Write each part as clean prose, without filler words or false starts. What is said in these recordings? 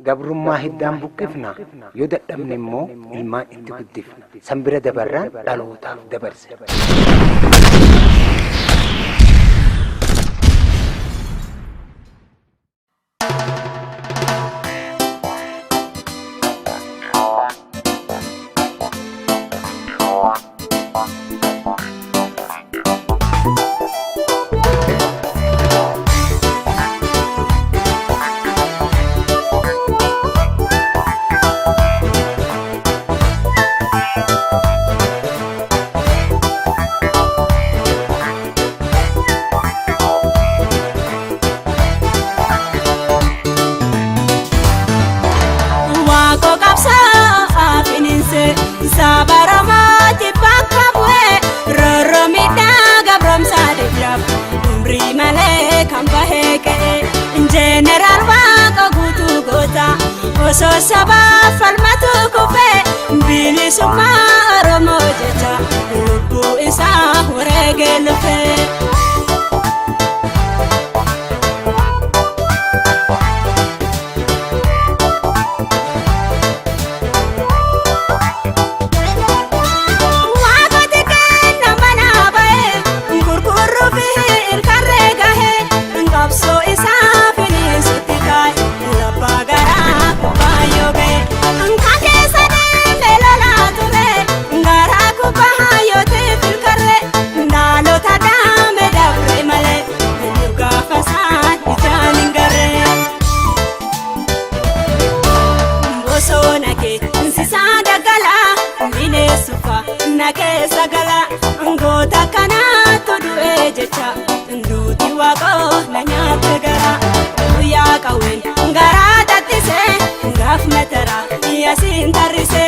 gabrummaa hiddaan buqqifna yoo dadhabne immoo ilmaan itti guddifna sanbira dabarraan dhalootaaf dabarse. Sabaramati bakabwe roromida gabrom sadejab umri male kambaheke general waka gutu gota oso saba falmatu kufe bilisuma romo jecha lubu isa horegelfe nake sagala ngota kana todu ejecha nduti wako na nyate gara ya kawen ngara tatise ngaf metara yasin tarise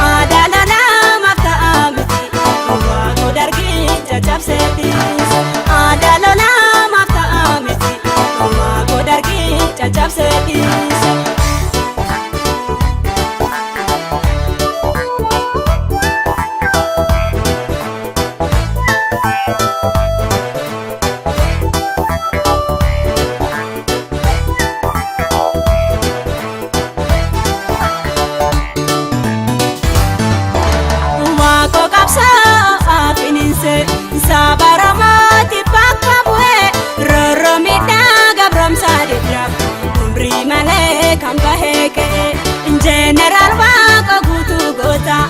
adalala mata amiti wako dargi jajabse bis adalala mata amiti wako dargi jajabse bis. Sabaramati bakabwe roromida gabrom sadejab umri male kambaheke general waka gutu gota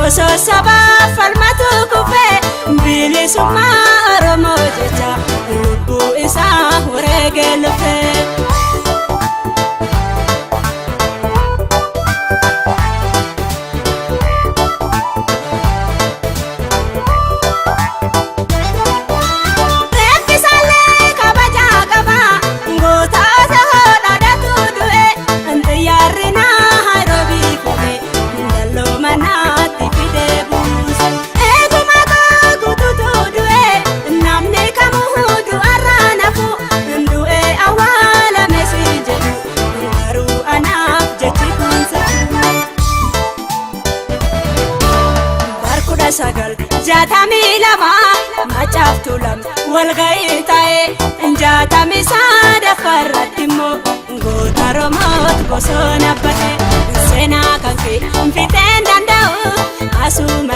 oso saba falmatu kufe bilisuma romo jecha lubu isa horegelfe. sagal jatami lama macaftulam walgaitae jatami sada faratimo gotaromot gosona bate sena kanke fiten dandau asuma